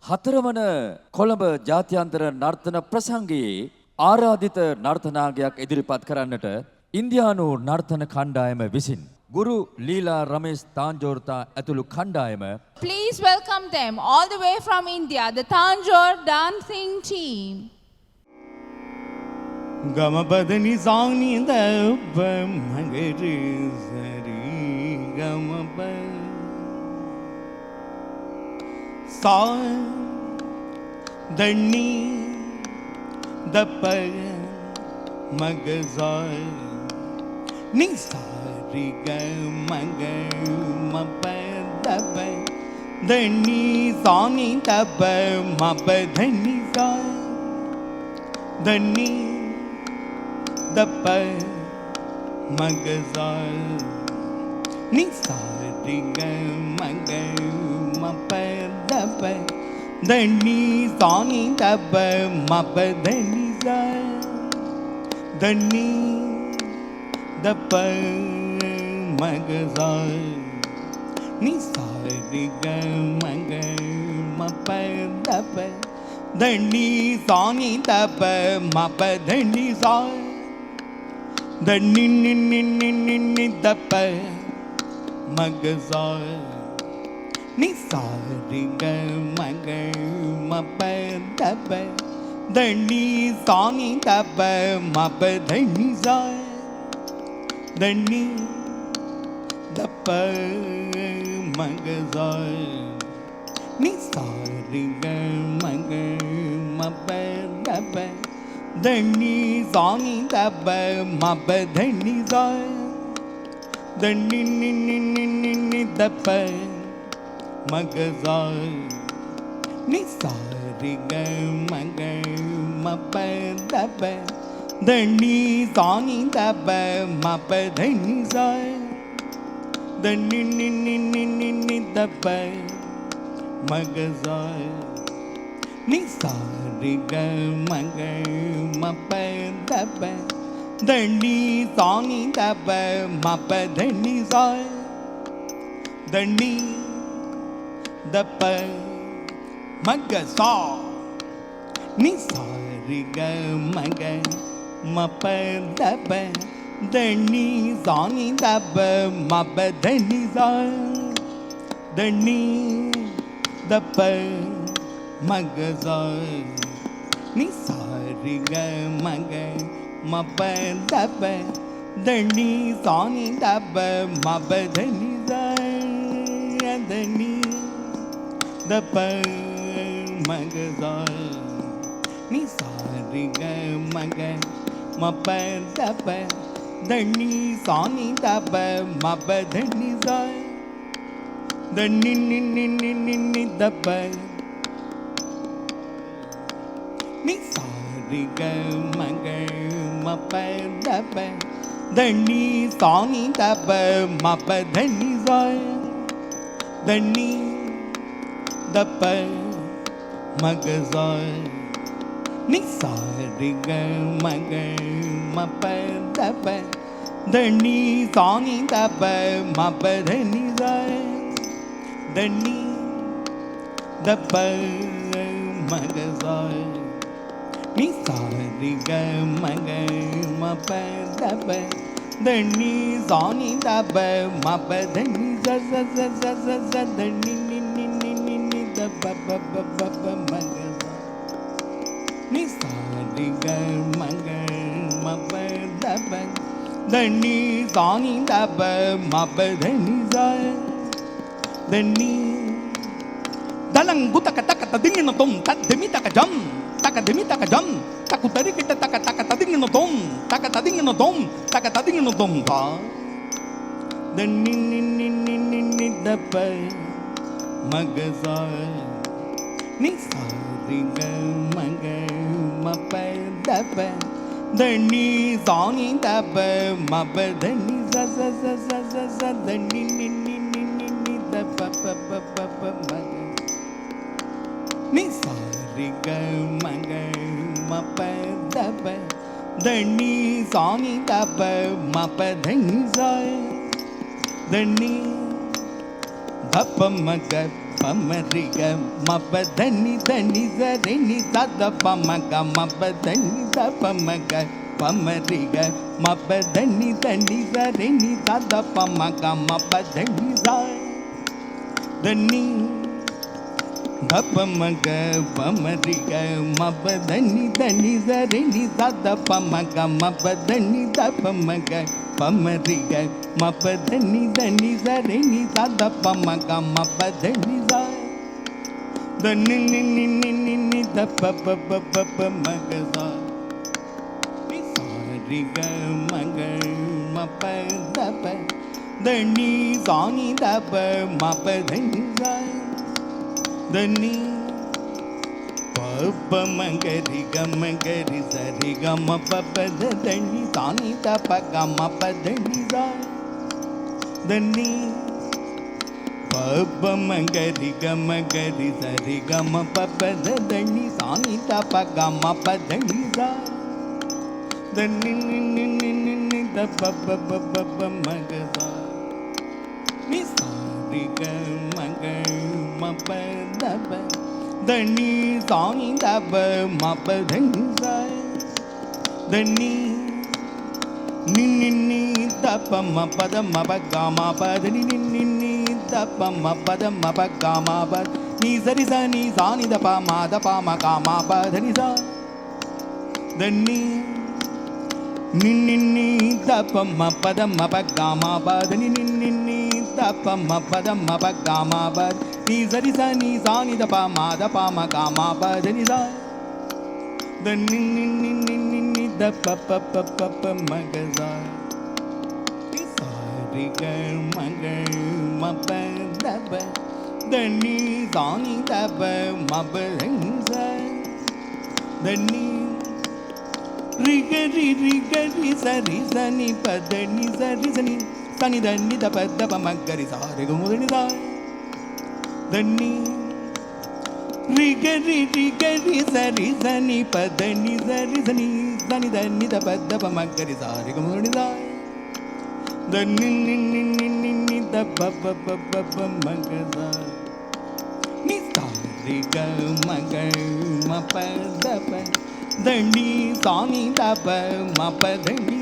හතරවන කොළඹ ජාත්‍යන්තර නර්තන ප්‍රසංගයේ ආරාධිත නර්තනාංගයක් ඉදිරිපත් කරන්නට ඉන්දියානු නර්තන කණ්ඩායම විසින් ගුරු ලීලා රමේෂ් තාන්ජෝර්තා ඇතුළු කණ්ඩායම Please welcome them all the way from India, the Tanjore dancing team. Gamapadani sani dabba magari sari gamapa sa dani dabba magazai ni sari gamaga mapa dabba dani sani dabba mapa dani sa dani dabba magazai ni sari gamaga mapa dabba dani sani dabba mapa dani sa dani dabba magazai ni sari gamaga mapa dabba dani sani dabba mapa dani sa dani ni dabba magazai ni sari gamaga mapa dabba dani sani dabba mapa dani sa dani dabba magazai ni sari gamaga mapa dabba dani sani dabba mapa dani sa dani ni dabba magazai ni sari gamaga mapa dabba dani sani dabba mapa dani sa dani ni dabba magazai ni sari gamaga mapa dabba dani sani dabba mapa dani sa dani dabba magazai ni sari gamaga mapa dabba dani sani dabba mapa dani sa dani dabba magazai ni sari gamaga mapa dabba dani sani dabba mapa dani sa dani dabba magazai ni sari gamaga mapa dabba dani sani dabba mapa dani sa dani ni dabba ni sari gamaga mapa dabba dani sani dabba mapa dani sa dani dabba magazai ni sari gamaga mapa dabba dani sani dabba mapa dani sa dani dabba magazai ni sari gamaga mapa dabba dani sani dabba mapa dani sa dani ni dabba magazai ni sari gamaga mapa dabba dani sani dabba mapa dani sa dani dalang gutaka taka tadingin no tom tademi taka jam taka demi taka jam taku tari kita taka taka tadingin no tom taka tadingin no tom taka tadingin no tom ta dani ni dabba magazai ni sari gamaga mapa dabba dani sani dabba mapa dani sa dani ni dabba magazai ni sari gamaga mapa dabba dani sani dabba mapa dani sa dani dabba maga பமரிக மபதனி தனி சரணி சத பமக மபதனி தபமக பமரிக மபதனி தனி சரணி சத பமக மபதனி தனி தபமக பமரிக மபதனி தனி சரணி சத பமக மபதனி தபமக பமரிக மபதனி தனி சரணி சத பமக மபதனி தனி நி நி நி நி தப பப பப மகதா சாரிக மக மப தப தனி சானி தப மபதனி தனி பப மகரி கமகரி சரி கம பபத தனி சானி தப கம பதனி தனி பப மகரி கமகரி சரி கம பபத தனி சானி தப கம பதனி தனி நி நி நி நி நி தப பப பப மகதா நி சாரி கமக மப தப தனி சானி தப மபதனி தனி நி நி நி தப மபத மபக மபதனி நி நி நி தப மபத மபக மப நீ சரி சனி சானி தப மத ப மக மபதனி தனி நி நி நி தப மபத மபக மபதனி நி நி நி தப மபத மபக மப நீ சரி சனி சானி தப மத ப மக மபதனி தனி நி நி நி நி நி தப பப பப மகதா சாரி க மக மப தப தனி சானி தப மபதனி தனி ரிகரி ரிகரி சரி சனி பதனி சரி சனி சனி தனி தப தப மகரி சாரி குமுதனி தனி ரிகரி ரிகரி சரி சனி பதனி சரி சனி சனி தனி தப தப மகரி சாரி குமுதனி தனி நி நி நி நி நி தப பப பப மகதா நி சாரி க மக மப தப தனி சானி தப மபதனி